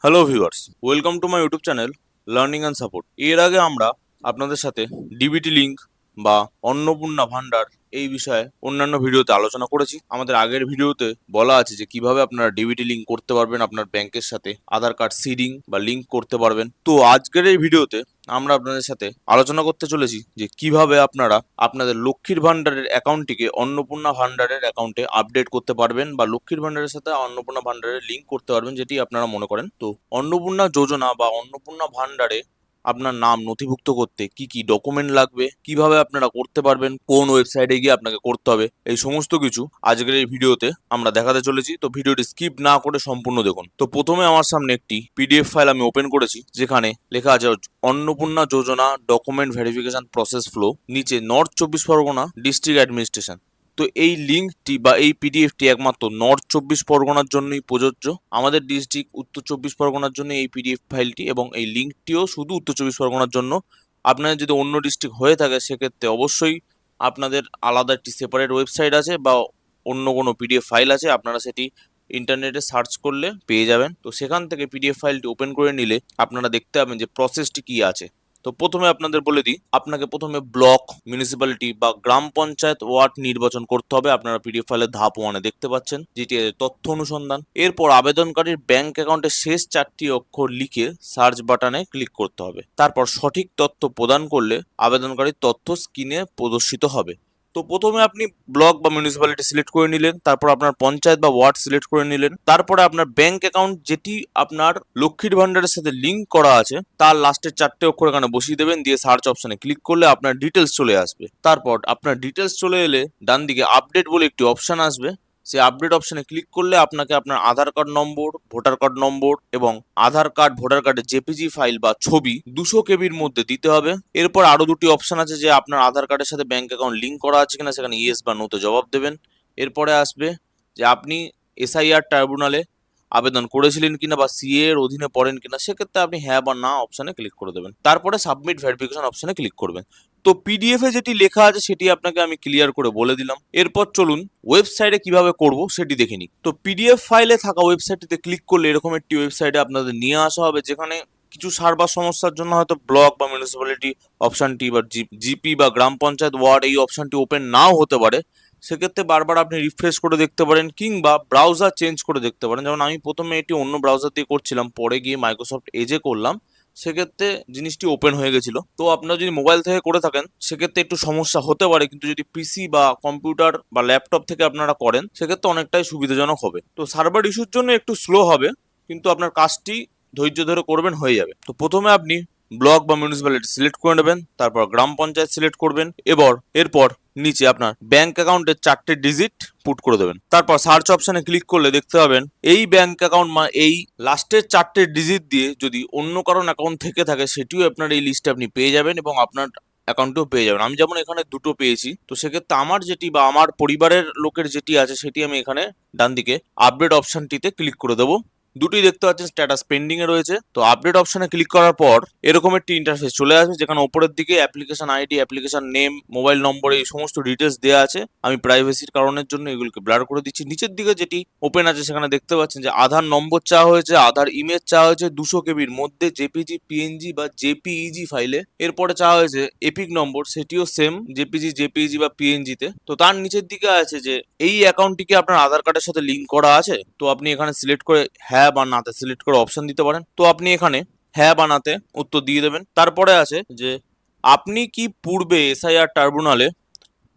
Hello viewers, welcome to my YouTube channel learning and support. এর আগে আমরা আপনাদের সাথে ডিবিটি লিঙ্ক বা অন্নপূর্ণা ভান্ডার এই বিষয়ে অন্যান্য ভিডিওতে আলোচনা করেছি। আমাদের আগের ভিডিওতে বলা আছে যে কিভাবে আপনারা ডিবিটি লিঙ্ক করতে পারবেন আপনার ব্যাংকের সাথে, আধার কার্ড সিডিং বা লিঙ্ক করতে পারবেন। তো আজকের এই ভিডিওতে আমরা আপনাদের সাথে আলোচনা করতে চলেছি যে কিভাবে আপনারা আপনাদের লক্ষ্মীর ভান্ডারের অ্যাকাউন্টটিকে অন্নপূর্ণা ভান্ডারের অ্যাকাউন্টে আপডেট করতে পারবেন বা লক্ষ্মীর ভান্ডারের সাথে অন্নপূর্ণা ভান্ডারের লিঙ্ক করতে পারবেন, যেটি আপনারা মনে করেন। তো অন্নপূর্ণা যোজনা বা অন্নপূর্ণা ভান্ডারে আপনার নাম নথিভুক্ত করতে কি কি ডকুমেন্ট লাগবে, কিভাবে আপনারা করতে পারবেন, কোন ওয়েবসাইটে গিয়ে আপনাকে করতে হবে, এই সমস্ত কিছু আজকের এই ভিডিওতে আমরা দেখাতে চলেছি। তো ভিডিওটি স্কিপ না করে সম্পূর্ণ দেখুন। তো প্রথমে আমার সামনে একটি পিডিএফ ফাইল আমি ওপেন করেছি, যেখানে লেখা আছে অন্নপূর্ণা যোজনা ডকুমেন্ট ভেরিফিকেশন প্রসেস ফ্লো, নিচে নর্থ 24 পরগনা ডিস্ট্রিক্ট অ্যাডমিনিস্ট্রেশন। তো এই লিঙ্কটি বা এই পিডিএফটি একমাত্র নর্থ 24 পরগনার জন্যই প্রযোজ্য। আমাদের ডিস্ট্রিক্ট উত্তর 24 পরগনার জন্য এই পিডিএফ ফাইলটি এবং এই লিঙ্কটিও শুধু উত্তর 24 পরগনার জন্য। আপনাদের যদি অন্য ডিস্ট্রিক্ট হয়ে থাকে সেক্ষেত্রে অবশ্যই আপনাদের আলাদা একটি সেপারেট ওয়েবসাইট আছে বা অন্য কোনো পিডিএফ ফাইল আছে, আপনারা সেটি ইন্টারনেটে সার্চ করলে পেয়ে যাবেন। তো সেখান থেকে পিডিএফ ফাইলটি ওপেন করে নিলে আপনারা দেখতে পাবেন যে প্রসেসটি কি আছে। তো প্রথমে আপনাদের বলে দিই, আপনাকে প্রথমে ব্লক, মিউনিসিপ্যালিটি বা গ্রাম পঞ্চায়েত ওয়ার্ড নির্বাচন করতে হবে। আপনারা পিডিএফ ফাইলের ধাপ 1-এ দেখতে পাচ্ছেন, যেটি তথ্য অনুসন্ধান। এরপর আবেদনকারীর ব্যাংক অ্যাকাউন্টের শেষ 4টি অক্ষর লিখে সার্চ বাটনে ক্লিক করতে হবে। তারপর সঠিক তথ্য প্রদান করলে আবেদনকারীর তথ্য স্ক্রিনে প্রদর্শিত হবে। তো প্রথমে আপনি ব্লক বা মিউনিসিপ্যালিটি সিলেক্ট করে নিলেন, তারপর আপনার পঞ্চায়েত বা ওয়ার্ড সিলেক্ট করে নিলেন, তারপরে আপনার ব্যাংক অ্যাকাউন্ট যেটি আপনার লক্ষ্মীর ভান্ডারের সাথে লিঙ্ক করা আছে তার লাস্টের 4টে অক্ষর এখানে বসিয়ে দেবেন, দিয়ে সার্চ অপশনে ক্লিক করলে আপনার ডিটেলস চলে আসবে। তারপর আপনার ডিটেলস চলে এলে ডান দিকে আপডেট বলে একটি অপশন আসবে, সেই আপডেট অপশনে ক্লিক করলে আপনাকে আপনার Aadhaar card number, voter card number এবং আধার কার্ড, ভোটার কার্ডের জেপিজি ফাইল বা ছবি 200 কেবির মধ্যে দিতে হবে। এরপর আরো দুটি অপশন আছে, যে আপনার আধার কার্ডের সাথে ব্যাংক অ্যাকাউন্ট লিঙ্ক করা আছে কিনা, সেখানে ইয়েস বা নোতে জবাব দেবেন। এরপরে আসবে যে আপনি এসআইআর ট্রাইব্যুনালে আবেদন করেছিলেন কিনা বা সিএ এর অধীনে পড়েন কিনা, সেক্ষেত্রে আপনি হ্যাঁ বা না অপশনে ক্লিক করে দেবেন। তারপরে সাবমিট ভেরিফিকেশন অপশনে ক্লিক করবেন। তো পিডিএফ এ যেটি লেখা আছে সেটি আপনাকে আমি ক্লিয়ার করে বলে দিলাম। এরপর চলুন ওয়েবসাইটে কিভাবে করব সেটি দেখে নিই। তো পিডিএফ ফাইলে থাকা ওয়েবসাইটটিতে ক্লিক করলে এরকম একটি ওয়েবসাইটে আপনাদের নিয়ে আসা হবে, যেখানে কিছু সার্ভার সমস্যার জন্য হয়তো ব্লক বা মিউনিসিপ্যালিটি অপশনটি বা জিপি বা গ্রাম পঞ্চায়েত ওয়ার্ড এই অপশনটি ওপেন নাও হতে পারে। সেক্ষেত্রে বারবার আপনি রিফ্রেশ করে দেখতে পারেন কিংবা ব্রাউজার চেঞ্জ করে দেখতে পারেন। যেমন আমি প্রথমে এটি অন্য ব্রাউজার দিয়ে করছিলাম, পরে গিয়ে মাইক্রোসফট এজে করলাম, সেক্ষেত্রে জিনিসটি ওপেন হয়ে গেছিল। তো আপনারা যদি মোবাইল থেকে করে থাকেন সেক্ষেত্রে একটু সমস্যা হতে পারে, কিন্তু যদি পিসি বা কম্পিউটার বা ল্যাপটপ থেকে আপনারা করেন সেক্ষেত্রে অনেকটাই সুবিধাজনক হবে। তো সার্ভার ইস্যুর জন্য একটু স্লো হবে, কিন্তু আপনার কাজটি ধৈর্য ধরে করবেন, হয়ে যাবে। তো প্রথমে আপনি ব্লক বা মিউনিসিপ্যালিটি সিলেক্ট করে নেবেন, তারপর গ্রাম পঞ্চায়েত সিলেক্ট করবেন। এরপর নিচে আপনার ব্যাংক অ্যাকাউন্টের 4টে ডিজিট পুট করে দেবেন। তারপর সার্চ অপশনে ক্লিক করলে দেখতে পাবেন এই ব্যাংক অ্যাকাউন্ট এই লাস্টের 4টে ডিজিট দিয়ে যদি অন্য কারণ অ্যাকাউন্ট থেকে থাকে সেটিও আপনার এই লিস্টে আপনি পেয়ে যাবেন এবং আপনার অ্যাকাউন্টেও পেয়ে যাবেন। আমি যেমন এখানে দুটো পেয়েছি, তো সেক্ষেত্রে আমার যেটি বা আমার পরিবারের লোকের যেটি আছে সেটি আমি এখানে ডান দিকে আপডেট অপশনটিতে ক্লিক করে দেবো। দুটি দেখতে পাচ্ছেন স্ট্যাটাস পেন্ডিং এ রয়েছে। তো আপডেট অপশনে ক্লিক করার পর এরকম একটি ইন্টারফেস চলে আসবে, যেখানে উপরের দিকে application ID, application name, mobile নম্বর এই সমস্ত ডিটেলস দেওয়া আছে। আমি প্রাইভেসির কারণের জন্য এগুলোকে ব্লার করে দিচ্ছি। নিচের দিকে যেটি ওপেন আছে সেখানে দেখতে পাচ্ছেন যে আধার নম্বর চাওয়া হয়েছে, আধার ইমেজ চাওয়া হয়েছে 200 কেবির মধ্যে জেপিজি, পিএনজি বা জেপিইজি ফাইলে। এরপরে চাওয়া হয়েছে এপিক নম্বর, সেটিও সেম জেপিজি, জেপিইজি বা পিএনজি তে। তো তার নিচের দিকে আছে যে এই অ্যাকাউন্টটিকে আপনার আধার কার্ডের সাথে লিঙ্ক করা আছে। তো আপনি এখানে সিলেক্ট করে হ্যাঁ বা নাতে সিলেক্ট করে অপশন দিতে পারেন। তো আপনি এখানে হ্যাঁ বা নাতে উত্তর দিয়ে দেবেন। তারপরে আছে যে আপনি কি পূর্বে এসআইআর ট্রাইব্যুনালে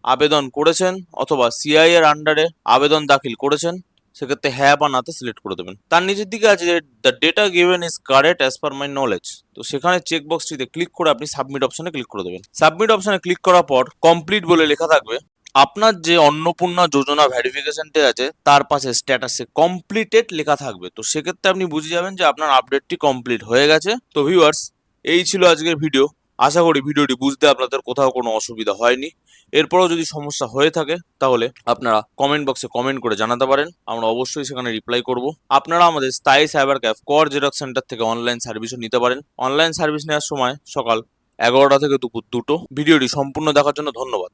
আবেদন করেছেন অথবা সিআই এর আন্ডারে আবেদন দাখিল করেছেন, সেক্ষেত্রে হ্যাঁ বা নাতে সিলেক্ট করে দেবেন। তার নিচের দিকে আছে যে the data given is correct as per my knowledge. তো সেখানে চেক বক্সটিতে ক্লিক করে আপনি সাবমিট অপশনে ক্লিক করে দেবেন। সাবমিট অপশনে ক্লিক করার পর কমপ্লিট বলে লেখা থাকবে। আপনার যে অন্নপূর্ণা যোজনা ভেরিফিকেশনটি আছে তার পাশে স্ট্যাটাসে কমপ্লিটেড লেখা থাকবে। তো সেক্ষেত্রে আপনি বুঝে যাবেন যে আপনার আপডেটটি কমপ্লিট হয়ে গেছে। তো ভিউয়ার্স, এই ছিল আজকের ভিডিও। আশা করি ভিডিওটি বুঝতে আপনাদের কোথাও কোনো অসুবিধা হয়নি। এরপরও যদি সমস্যা হয়ে থাকে তাহলে আপনারা কমেন্ট বক্সে কমেন্ট করে জানাতে পারেন, আমরা অবশ্যই সেখানে রিপ্লাই করব। আপনারা আমাদের স্থায়ী সাইবার ক্যাফ কর জেরক্স সেন্টার থেকে অনলাইন সার্ভিসও নিতে পারেন। অনলাইন সার্ভিস নেওয়ার সময় সকাল 11টা থেকে দুপুর 2টো। ভিডিওটি সম্পূর্ণ দেখার জন্য ধন্যবাদ।